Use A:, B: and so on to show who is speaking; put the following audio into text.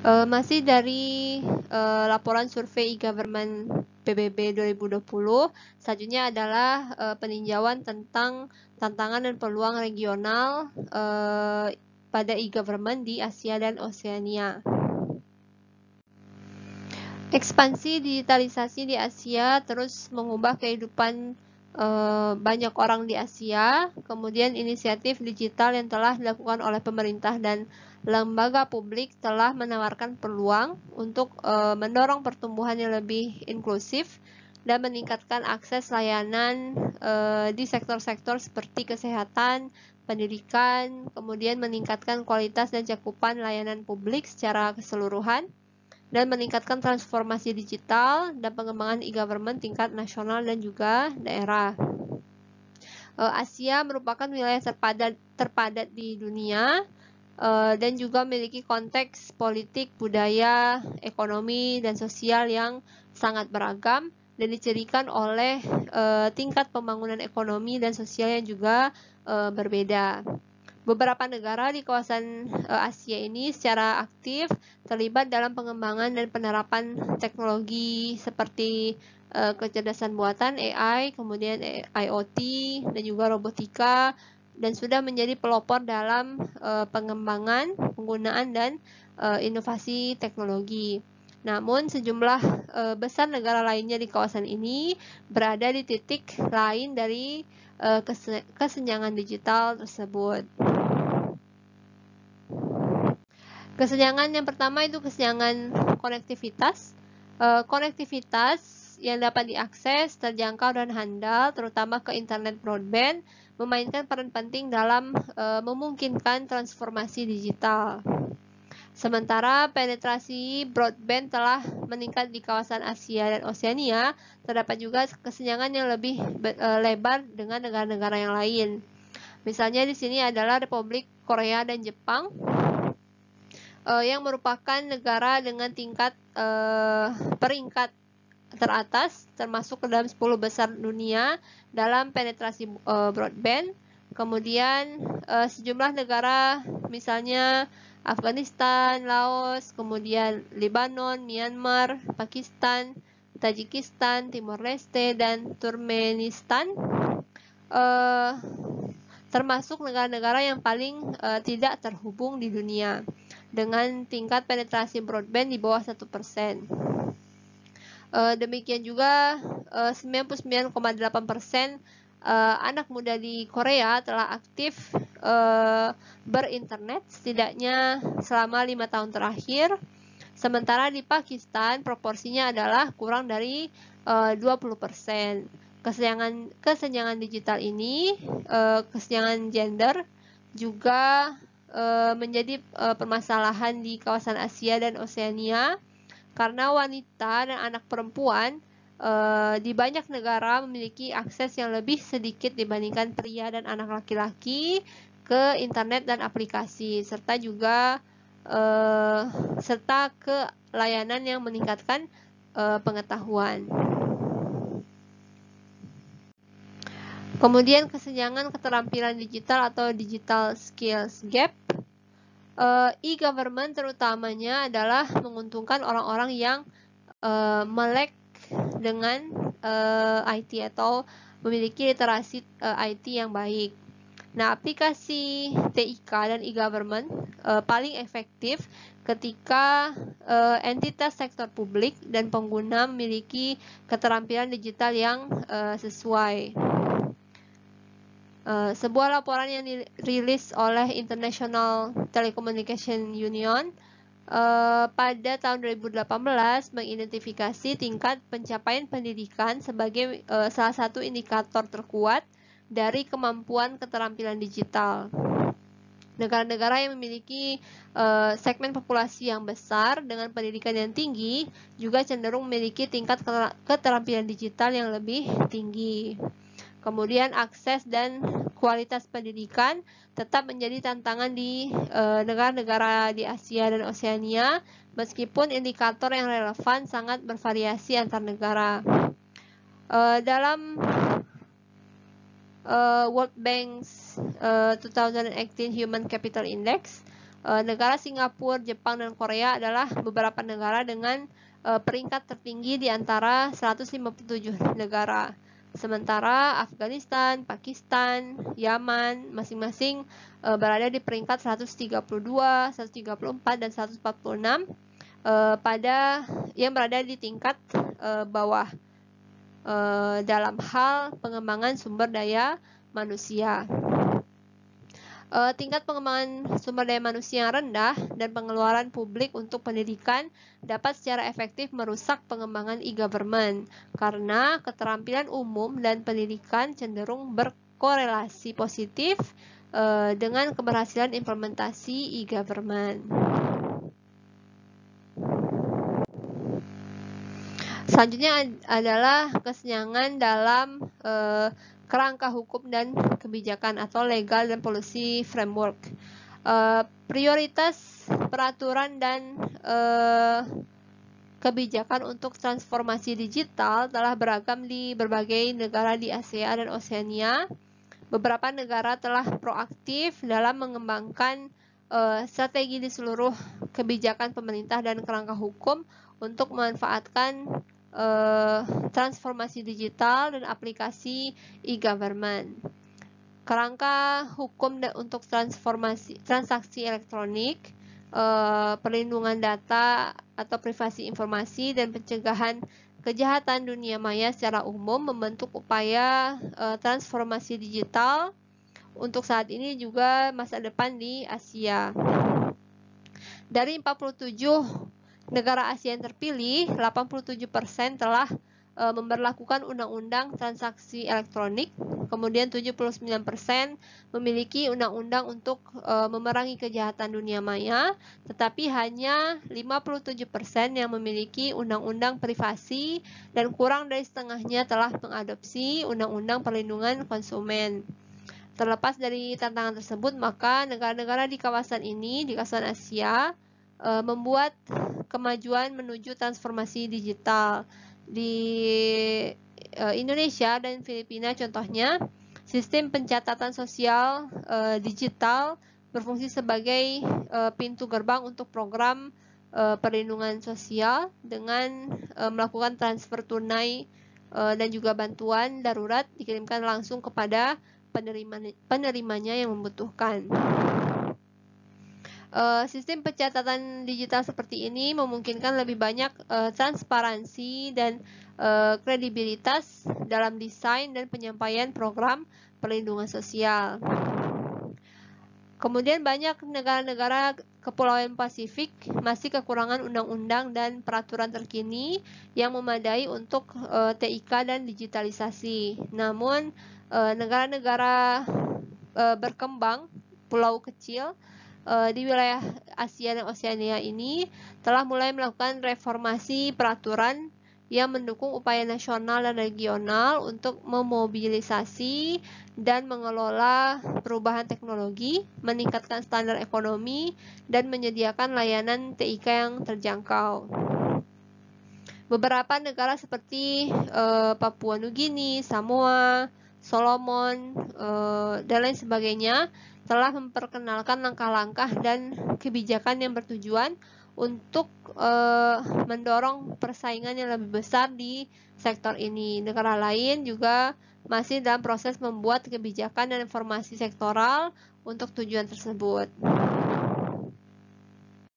A: Masih dari laporan survei e-government PBB 2020, selanjutnya adalah peninjauan tentang tantangan dan peluang regional pada e-government di Asia dan Oseania. Ekspansi digitalisasi di Asia terus mengubah kehidupan banyak orang di Asia. Kemudian inisiatif digital yang telah dilakukan oleh pemerintah dan lembaga publik telah menawarkan peluang untuk mendorong pertumbuhan yang lebih inklusif dan meningkatkan akses layanan di sektor-sektor seperti kesehatan, pendidikan, kemudian meningkatkan kualitas dan cakupan layanan publik secara keseluruhan, dan meningkatkan transformasi digital dan pengembangan e-government tingkat nasional dan juga daerah. Asia merupakan wilayah terpadat di dunia dan juga memiliki konteks politik, budaya, ekonomi, dan sosial yang sangat beragam dan dicirikan oleh tingkat pembangunan ekonomi dan sosial yang juga berbeda. Beberapa negara di kawasan Asia ini secara aktif terlibat dalam pengembangan dan penerapan teknologi seperti kecerdasan buatan AI, kemudian IoT, dan juga robotika, dan sudah menjadi pelopor dalam pengembangan, penggunaan, dan inovasi teknologi. Namun sejumlah besar negara lainnya di kawasan ini berada di titik lain dari kesenjangan digital tersebut. Kesenjangan yang pertama itu kesenjangan konektivitas. Konektivitas yang dapat diakses, terjangkau, dan handal, terutama ke internet broadband, memainkan peran penting dalam memungkinkan transformasi digital. Sementara penetrasi broadband telah meningkat di kawasan Asia dan Oseania, terdapat juga kesenjangan yang lebih lebar dengan negara-negara yang lain. Misalnya di sini adalah Republik Korea dan Jepang, yang merupakan negara dengan tingkat peringkat teratas termasuk ke dalam 10 besar dunia dalam penetrasi broadband. Kemudian sejumlah negara misalnya Afghanistan, Laos, kemudian Lebanon, Myanmar, Pakistan, Tajikistan, Timor Leste, dan Turkmenistan termasuk negara-negara yang paling tidak terhubung di dunia dengan tingkat penetrasi broadband di bawah 1%. Demikian juga 99,8% anak muda di Korea telah aktif berinternet setidaknya selama 5 tahun terakhir. Sementara di Pakistan proporsinya adalah kurang dari 20%. Kesenjangan digital ini, kesenjangan gender juga menjadi permasalahan di kawasan Asia dan Oseania karena wanita dan anak perempuan di banyak negara memiliki akses yang lebih sedikit dibandingkan pria dan anak laki-laki ke internet dan aplikasi, serta juga ke layanan yang meningkatkan pengetahuan. Kemudian kesenjangan keterampilan digital atau digital skills gap. E-government terutamanya adalah menguntungkan orang-orang yang melek dengan IT atau memiliki literasi IT yang baik. Nah, aplikasi TIK dan e-government paling efektif ketika entitas sektor publik dan pengguna memiliki keterampilan digital yang sesuai. Sebuah laporan yang dirilis oleh International Telecommunication Union pada tahun 2018 mengidentifikasi tingkat pencapaian pendidikan sebagai salah satu indikator terkuat dari kemampuan keterampilan digital. Negara-negara yang memiliki segmen populasi yang besar dengan pendidikan yang tinggi juga cenderung memiliki tingkat keterampilan digital yang lebih tinggi. Kemudian akses dan kualitas pendidikan tetap menjadi tantangan di negara-negara di Asia dan Oseania, meskipun indikator yang relevan sangat bervariasi antar negara. Dalam World Bank's 2018 Human Capital Index, Negara Singapura, Jepang, dan Korea adalah beberapa negara dengan peringkat tertinggi di antara 157 negara. Sementara Afghanistan, Pakistan, Yaman masing-masing berada di peringkat 132, 134, dan 146 pada yang berada di tingkat bawah dalam hal pengembangan sumber daya manusia. Tingkat pengembangan sumber daya manusia yang rendah dan pengeluaran publik untuk pendidikan dapat secara efektif merusak pengembangan e-government karena keterampilan umum dan pendidikan cenderung berkorelasi positif dengan keberhasilan implementasi e-government. Selanjutnya adalah kesenjangan dalam kerangka hukum dan kebijakan atau legal dan policy framework. Prioritas peraturan dan kebijakan untuk transformasi digital telah beragam di berbagai negara di Asia dan Oseania. Beberapa negara telah proaktif dalam mengembangkan strategi di seluruh kebijakan pemerintah dan kerangka hukum untuk memanfaatkan transformasi digital dan aplikasi e-government. Kerangka hukum untuk transaksi elektronik, perlindungan data atau privasi informasi, dan pencegahan kejahatan dunia maya secara umum membentuk upaya transformasi digital untuk saat ini juga masa depan di Asia. Dari 47 negara Asia yang terpilih, 87% telah memberlakukan undang-undang transaksi elektronik, kemudian 79% memiliki undang-undang untuk memerangi kejahatan dunia maya, tetapi hanya 57% yang memiliki undang-undang privasi dan kurang dari setengahnya telah mengadopsi undang-undang perlindungan konsumen. Terlepas dari tantangan tersebut, maka negara-negara di kawasan ini, di kawasan Asia, membuat kemajuan menuju transformasi digital. Di Indonesia dan Filipina contohnya, sistem pencatatan sosial digital berfungsi sebagai pintu gerbang untuk program perlindungan sosial dengan melakukan transfer tunai dan juga bantuan darurat dikirimkan langsung kepada penerimanya yang membutuhkan. Sistem pencatatan digital seperti ini memungkinkan lebih banyak transparansi dan kredibilitas dalam desain dan penyampaian program perlindungan sosial. Kemudian banyak negara-negara Kepulauan Pasifik masih kekurangan undang-undang dan peraturan terkini yang memadai untuk TIK dan digitalisasi. Namun negara-negara berkembang, pulau kecil di wilayah Asia dan Oseania ini telah mulai melakukan reformasi peraturan yang mendukung upaya nasional dan regional untuk memobilisasi dan mengelola perubahan teknologi, meningkatkan standar ekonomi, dan menyediakan layanan TIK yang terjangkau. Beberapa negara seperti Papua Nugini, Samoa, Solomon, dan lain sebagainya telah memperkenalkan langkah-langkah dan kebijakan yang bertujuan untuk mendorong persaingan yang lebih besar di sektor ini. Negara lain juga masih dalam proses membuat kebijakan dan informasi sektoral untuk tujuan tersebut.